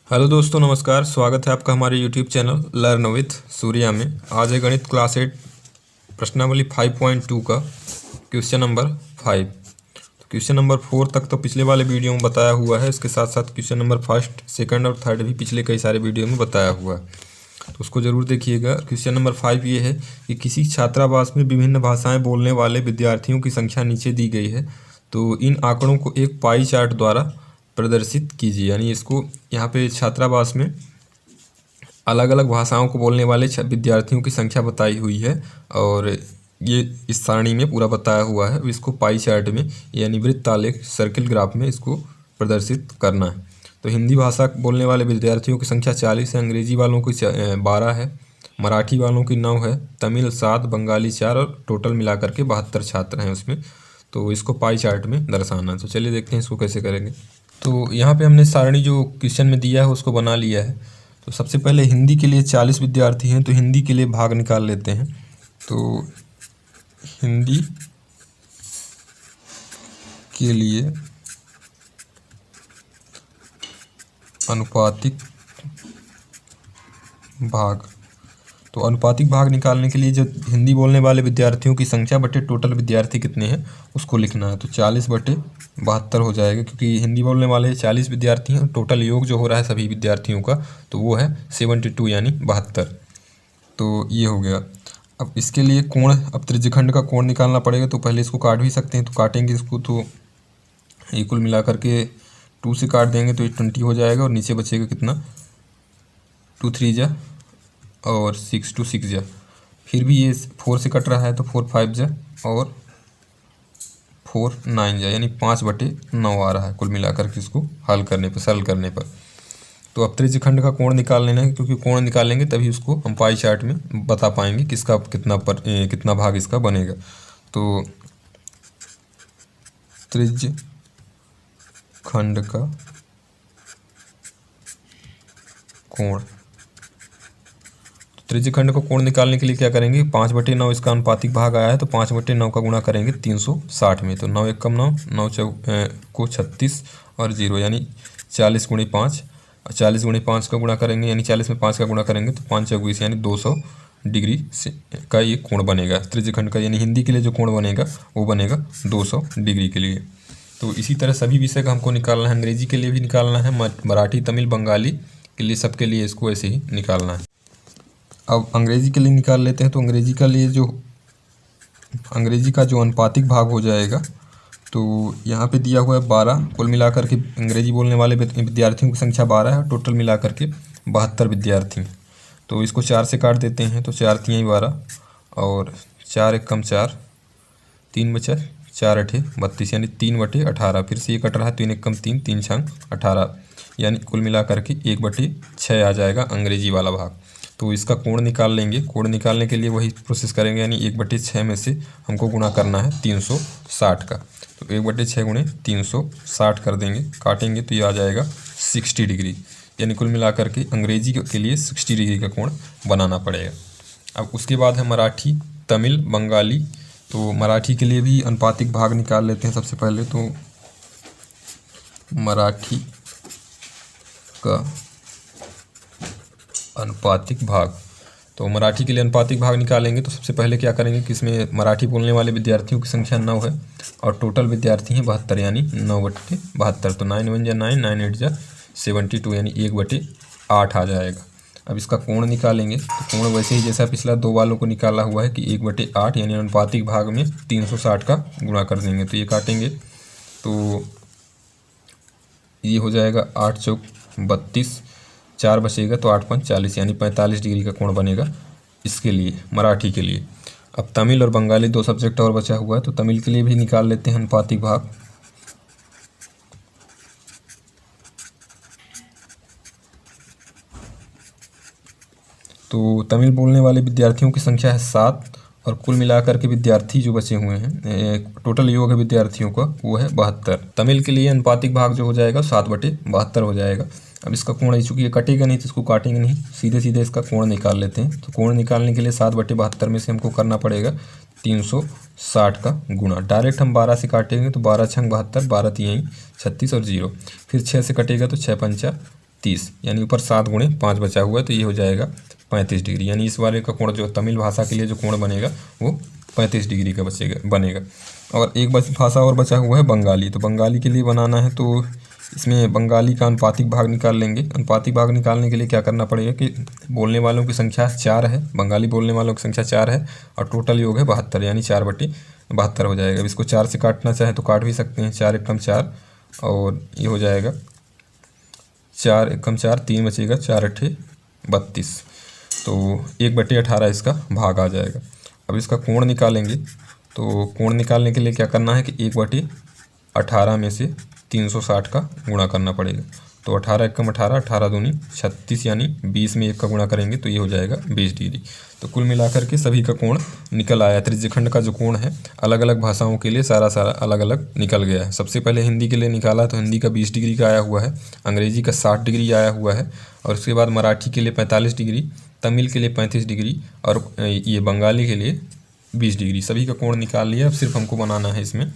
Hello दोस्तों, नमस्कार। स्वागत है आपका हमारे YouTube channel learn with Surya में। आज है गणित क्लास 8 प्रश्नावली 5.2 का क्वेश्चन नंबर 5। तो क्वेश्चन नंबर 4 तक तो पिछले वाले वीडियो में बताया हुआ है। इसके साथ साथ क्वेश्चन नंबर 1, 2 और 3 भी पिछले कई सारे वीडियो में बताया हुआ है, तो उसको ज़रूर देखिएगा। क्वेश्चन नंबर 5 ये है कि किसी छात्रावास में विभिन्न भाषाएँ बोलने वाले विद्यार्थियों की संख्या नीचे दी गई है, तो इन आंकड़ों को एक पाई चार्ट द्वारा प्रदर्शित कीजिए। यानी इसको यहाँ पे छात्रावास में अलग अलग भाषाओं को बोलने वाले विद्यार्थियों की संख्या बताई हुई है और ये इस सारणी में पूरा बताया हुआ है। इसको पाई चार्ट में यानी वृत्त आलेख सर्किल ग्राफ में इसको प्रदर्शित करना है। तो हिंदी भाषा बोलने वाले विद्यार्थियों की संख्या 40 है, अंग्रेजी वालों की 12 है, मराठी वालों की 9 है, तमिल 7, बंगाली 4 और टोटल मिलाकर के 72 छात्र हैं उसमें। तो इसको पाई चार्ट में दर्शाना है। तो चलिए देखते हैं इसको कैसे करेंगे। तो यहाँ पे हमने सारणी जो क्वेश्चन में दिया है उसको बना लिया है। तो सबसे पहले हिंदी के लिए 40 विद्यार्थी हैं, तो हिंदी के लिए भाग निकाल लेते हैं। तो हिंदी के लिए अनुपातिक भाग, तो अनुपातिक भाग निकालने के लिए जो हिंदी बोलने वाले विद्यार्थियों की संख्या बटे टोटल विद्यार्थी कितने हैं उसको लिखना है। तो 40/72 हो जाएगा, क्योंकि हिंदी बोलने वाले 40 विद्यार्थी हैं। टोटल योग जो हो रहा है सभी विद्यार्थियों का तो वो है 72 यानी 72। तो ये हो गया। अब इसके लिए कोण, अब त्रिज्यखंड का कोण निकालना पड़ेगा। तो पहले इसको काट भी सकते हैं, तो काटेंगे इसको। तो ये कुल मिला करके 2 से काट देंगे तो ये 20 हो जाएगा और नीचे बचेगा कितना, 2 3 जा और 6 2 6 जा। फिर भी ये 4 से कट रहा है तो 4 5 जा और 4 9 जा, यानी 5/9 आ रहा है कुल मिलाकर के इसको हल करने पर, सरल करने पर। तो अब त्रिज्यखंड का कोण निकाल लेना है, क्योंकि कोण निकालेंगे तभी उसको हम पाई चार्ट में बता पाएंगे किसका कितना भाग इसका बनेगा। तो त्रिज्यखंड का कोण, त्रिज्यखंड को कोण निकालने के लिए क्या करेंगे, 5/9 इसका अनुपातिक भाग आया है तो 5/9 का गुणा करेंगे 360 में। तो 9 एकम 9, 9 को 36 और 0 यानी 40 × 5, 40 × 5 का गुणा करेंगे यानी 40 में 5 का गुणा करेंगे तो 5 × 20 यानी 200 डिग्री से का ये कोण बनेगा त्रिज्यखंड का। यानी हिंदी के लिए जो कोण बनेगा वो बनेगा 200 डिग्री के लिए। तो इसी तरह सभी विषय का हमको निकालना है। अंग्रेजी के लिए भी निकालना है, मराठी, तमिल, बंगाली के लिए, सबके लिए इसको ऐसे ही निकालना है। अब अंग्रेजी के लिए निकाल लेते हैं। तो अंग्रेजी का जो अनुपातिक भाग हो जाएगा, तो यहाँ पे दिया हुआ है 12। कुल मिलाकर के अंग्रेजी बोलने वाले विद्यार्थियों की संख्या 12 है, टोटल मिलाकर के 72 विद्यार्थी। तो इसको 4 से काट देते हैं, तो 4 3 12 और 4 एकम 4, 3 बचा 4 8 32 यानी 3/18। फिर से ये कट रहा है, 3 एकम 3, 3 6 18 यानी कुल मिलाकर के 1/6 आ जाएगा अंग्रेजी वाला भाग। तो इसका कोण निकाल लेंगे। कोण निकालने के लिए वही प्रोसेस करेंगे, यानी 1/6 में से हमको गुणा करना है 360 का। तो 1/6 गुणे 360 कर देंगे, काटेंगे तो ये आ जाएगा 60 डिग्री। यानी कुल मिलाकर के अंग्रेजी के लिए 60 डिग्री का कोण बनाना पड़ेगा। अब उसके बाद है मराठी, तमिल, बंगाली। तो मराठी के लिए भी अनुपातिक भाग निकाल लेते हैं सबसे पहले। तो मराठी का अनुपातिक भाग, तो मराठी के लिए अनुपातिक भाग निकालेंगे तो सबसे पहले क्या करेंगे कि इसमें मराठी बोलने वाले विद्यार्थियों की संख्या 9 है और टोटल विद्यार्थी हैं 72 यानी 9/72। तो 9 1 जा 9, 9 8 जा 72 यानी 1/8 आ जाएगा। अब इसका कोण निकालेंगे। तो कोण वैसे ही जैसा पिछला 2 वालों को निकाला हुआ है कि 1/8 यानी अनुपातिक भाग में 360 का गुणा कर देंगे। तो ये काटेंगे तो ये हो जाएगा 8 चौक 32, 4 बचेगा तो 8 5 40 यानी 45 डिग्री का कोण बनेगा इसके लिए, मराठी के लिए। अब तमिल और बंगाली 2 सब्जेक्ट और बचा हुआ है, तो तमिल के लिए भी निकाल लेते हैं अनुपातिक भाग। तो तमिल बोलने वाले विद्यार्थियों की संख्या है 7 और कुल मिलाकर के विद्यार्थी जो बचे हुए हैं, टोटल योग है विद्यार्थियों का वो है 72। तमिल के लिए अनुपातिक भाग जो हो जाएगा 7/72 हो जाएगा। अब इसका कोण, चूँकि ये कटेगा नहीं तो इसको काटेंगे नहीं, सीधे सीधे इसका कोण निकाल लेते हैं। तो कोण निकालने के लिए 7/72 में से हमको करना पड़ेगा 360 का गुणा। डायरेक्ट हम 12 से काटेंगे तो 12 छंग 72, 12 तिहाई 36 और 0। फिर 6 से कटेगा तो 6 पंचा 30, यानी ऊपर 7 गुणे 5 बचा हुआ है, तो ये हो जाएगा 35 डिग्री। यानी इस वाले का कोण जो तमिल भाषा के लिए जो कोण बनेगा वो 35 डिग्री का बनेगा। और एक भाषा और बचा हुआ है बंगाली। तो बंगाली के लिए बनाना है तो इसमें बंगाली का अनुपातिक भाग निकाल लेंगे। अनुपातिक भाग निकालने के लिए क्या करना पड़ेगा कि बोलने वालों की संख्या 4 है, बंगाली बोलने वालों की संख्या 4 है और टोटल योग है 72, यानी 4/72 हो जाएगा। अब इसको 4 से काटना चाहे तो काट भी सकते हैं, 4 एकम 4 और ये हो जाएगा 4 एकम 4, 3 बचेगा, 4 अट्ठे 32, तो 1/18 इसका भाग आ जाएगा। अब इसका कोण निकालेंगे, तो कोण निकालने के लिए क्या करना है कि 1/18 में से 360 का गुणा करना पड़ेगा। तो 18 एकम 18, 18 दूनी 36, यानी 20 में 1 का गुणा करेंगे तो ये हो जाएगा 20 डिग्री। तो कुल मिलाकर के सभी का कोण निकल आया। त्रिज्यखंड का जो कोण है अलग अलग भाषाओं के लिए सारा अलग अलग निकल गया है। सबसे पहले हिंदी के लिए निकाला तो हिंदी का 20 डिग्री का आया हुआ है, अंग्रेजी का 60 डिग्री आया हुआ है, और उसके बाद मराठी के लिए 45 डिग्री, तमिल के लिए 35 डिग्री और ये बंगाली के लिए 20 डिग्री। सभी का कोण निकाल लिया। अब सिर्फ हमको बनाना है इसमें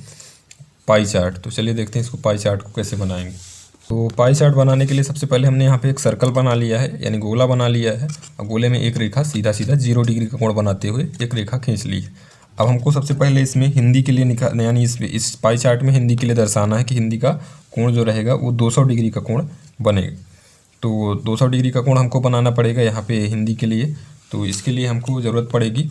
पाई चार्ट। तो चलिए देखते हैं इसको पाई चार्ट को कैसे बनाएंगे। तो पाई चार्ट बनाने के लिए सबसे पहले हमने यहाँ पे एक सर्कल बना लिया है, यानी गोला बना लिया है, और गोले में एक रेखा सीधा सीधा 0 डिग्री का कोण बनाते हुए एक रेखा खींच ली है। अब हमको सबसे पहले इसमें हिंदी के लिए यानी इस पाई चार्ट में हिंदी के लिए दर्शाना है कि हिंदी का कोण जो रहेगा वो 200 डिग्री का कोण बनेगा। तो 200 डिग्री का कोण हमको बनाना पड़ेगा यहाँ पे हिंदी के लिए। तो इसके लिए हमको ज़रूरत पड़ेगी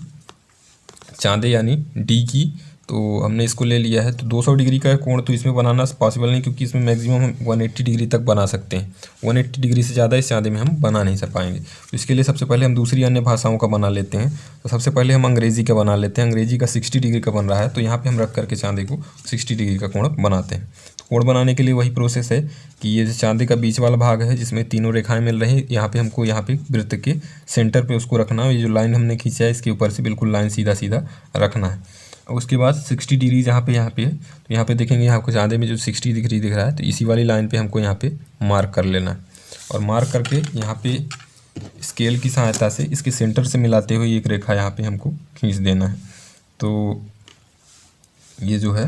चांदे यानी डी की। तो हमने इसको ले लिया है। तो 200 डिग्री का कोण तो इसमें बनाना पॉसिबल नहीं, क्योंकि इसमें मैक्सिमम हम 180 डिग्री तक बना सकते हैं। 180 डिग्री से ज़्यादा इस चांदे में हम बना नहीं पाएंगे। तो इसके लिए सबसे पहले हम दूसरी अन्य भाषाओं का बना लेते हैं। तो सबसे पहले हम अंग्रेज़ी का बना लेते हैं। अंग्रेज़ी का 60 डिग्री का बन रहा है, तो यहाँ पर हम रख करके चांदे को 60 डिग्री का कोण बनाते हैं। कोण बनाने के लिए वही प्रोसेस है कि ये जो चांदे का बीच वाला भाग है जिसमें तीनों रेखाएं मिल रही हैं, यहाँ पे हमको यहाँ पे वृत्त के सेंटर पे उसको रखना है। ये जो लाइन हमने खींचा है इसके ऊपर से बिल्कुल लाइन सीधा सीधा रखना है। और उसके बाद 60 डिग्री यहाँ पे है, तो यहाँ पे देखेंगे आपको चांदे में जो 60 डिग्री दिख रहा है, तो इसी वाली लाइन पे हमको यहाँ पे मार्क कर लेना है। और मार्क करके यहाँ पे स्केल की सहायता से इसके सेंटर से मिलाते हुए एक रेखा यहाँ पे हमको खींच देना है। तो ये जो है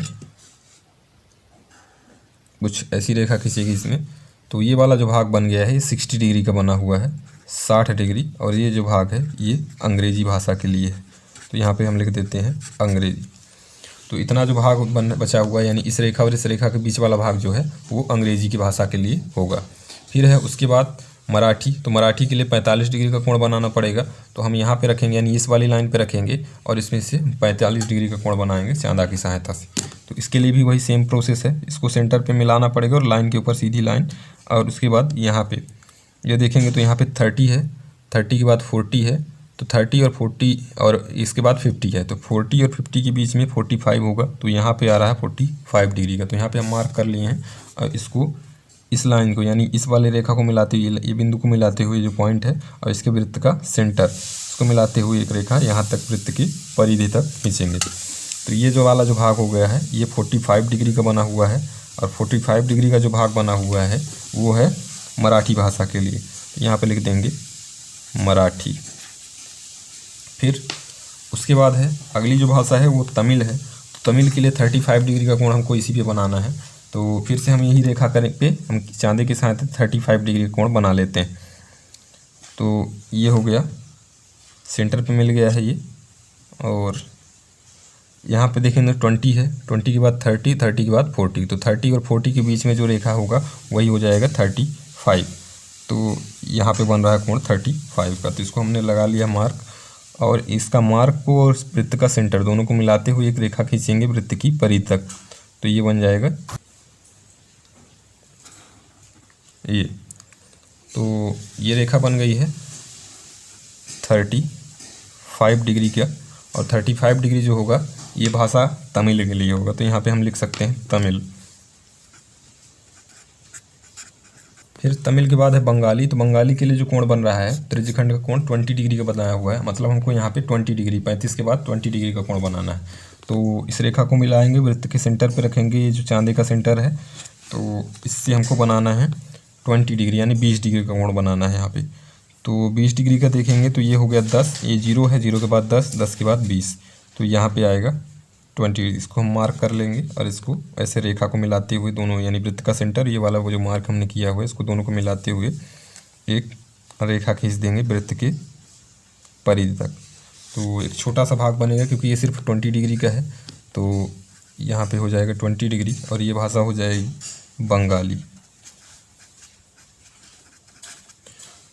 कुछ ऐसी रेखा खींचेगी इसमें। तो ये वाला जो भाग बन गया है ये 60 डिग्री का बना हुआ है, 60 डिग्री, और ये जो भाग है ये अंग्रेजी भाषा के लिए है। तो यहाँ पे हम लिख देते हैं अंग्रेजी। तो इतना जो भाग बचा हुआ है, यानी इस रेखा और इस रेखा के बीच वाला भाग जो है वो अंग्रेजी की भाषा के लिए होगा। फिर है उसके बाद मराठी। तो मराठी के लिए 45 डिग्री का कोण बनाना पड़ेगा। तो हम यहाँ पे रखेंगे, यानी इस वाली लाइन पे रखेंगे और इसमें से 45 डिग्री का कोण बनाएंगे चांदा की सहायता से। तो इसके लिए भी वही सेम प्रोसेस है, इसको सेंटर पे मिलाना पड़ेगा और लाइन के ऊपर सीधी लाइन। और उसके बाद यहाँ पे ये देखेंगे तो यहाँ पे 30 है, 30 के बाद 40 है, तो 30 और 40 और इसके बाद 50 है। तो 40 और 50 के बीच में 45 होगा, तो यहाँ पे आ रहा है 45 डिग्री का। तो यहाँ पे हम मार्क कर लिए हैं और इसको इस लाइन को यानी इस वाले रेखा को मिलाते हुए, ये बिंदु को मिलाते हुए जो पॉइंट है और इसके वृत्त का सेंटर, इसको मिलाते हुए एक रेखा यहाँ तक वृत्त की परिधि तक खींचेंगे। तो ये जो वाला जो भाग हो गया है ये 45 डिग्री का बना हुआ है, और 45 डिग्री का जो भाग बना हुआ है वो है मराठी भाषा के लिए। तो यहाँ पे लिख देंगे मराठी। फिर उसके बाद है अगली जो भाषा है वो तमिल है। तो तमिल के लिए 35 डिग्री का कोण हमको इसी पे बनाना है। तो फिर से हम यही रेखा पे हम चांदे के साथ 35 डिग्री का कोण बना लेते हैं। तो ये हो गया, सेंटर पे मिल गया है ये। और यहाँ पे देखेंगे 20 है, 20 के बाद 30, 30 के बाद 40। तो 30 और 40 के बीच में जो रेखा होगा वही हो जाएगा 35। तो यहाँ पे बन रहा है कोण 35 का। तो इसको हमने लगा लिया मार्क, और इसका मार्क को और वृत्त का सेंटर दोनों को मिलाते हुए एक रेखा खींचेंगे वृत्त की परिधि तक। तो ये बन जाएगा ये। तो ये रेखा बन गई है 35 डिग्री का, और 35 डिग्री जो होगा ये भाषा तमिल के लिए होगा। तो यहाँ पे हम लिख सकते हैं तमिल। फिर तमिल के बाद है बंगाली। तो बंगाली के लिए जो कोण बन रहा है त्रिज्यखंड का कोण 20 डिग्री का बनाया हुआ है, मतलब हमको यहाँ पे 20 डिग्री, 35 के बाद 20 डिग्री का कोण बनाना है। तो इस रेखा को मिलाएंगे, वृत्त के सेंटर पे रखेंगे, ये जो चांदे का सेंटर है, तो इससे हमको बनाना है 20 डिग्री यानी 20 डिग्री का कोण बनाना है यहाँ पे। तो 20 डिग्री का देखेंगे तो ये हो गया 10, ये 0 है, 0 के बाद 10, 10 के बाद 20, तो यहाँ पे आएगा 20। इसको हम मार्क कर लेंगे और इसको ऐसे रेखा को मिलाते हुए दोनों, यानी वृत्त का सेंटर ये वाला वो जो मार्क हमने किया हुआ है इसको दोनों को मिलाते हुए एक रेखा खींच देंगे वृत्त के परिधि तक। तो एक छोटा सा भाग बनेगा क्योंकि ये सिर्फ 20 डिग्री का है, तो यहाँ पे हो जाएगा 20 डिग्री और ये भाषा हो जाएगी बंगाली।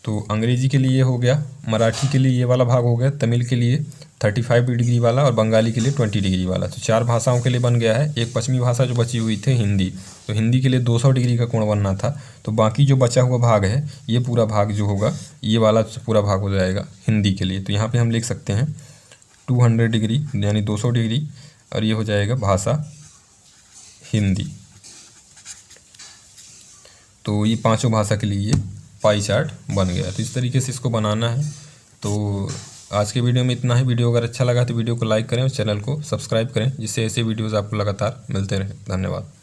तो अंग्रेजी के लिए हो गया, मराठी के लिए ये वाला भाग हो गया, तमिल के लिए 35 डिग्री वाला और बंगाली के लिए 20 डिग्री वाला। तो 4 भाषाओं के लिए बन गया है। एक पश्चिमी भाषा जो बची हुई थी हिंदी, तो हिंदी के लिए 200 डिग्री का कोण बनना था। तो बाकी जो बचा हुआ भाग है, ये पूरा भाग जो होगा, ये वाला पूरा भाग हो जाएगा हिंदी के लिए। तो यहाँ पर हम लिख सकते हैं 200 डिग्री यानी 200 डिग्री, और ये हो जाएगा भाषा हिंदी। तो ये 5 भाषा के लिए पाई चार्ट बन गया। तो इस तरीके से इसको बनाना है। तो आज के वीडियो में इतना ही। वीडियो अगर अच्छा लगा तो वीडियो को लाइक करें और चैनल को सब्सक्राइब करें, जिससे ऐसे वीडियोज़ आपको लगातार मिलते रहें। धन्यवाद।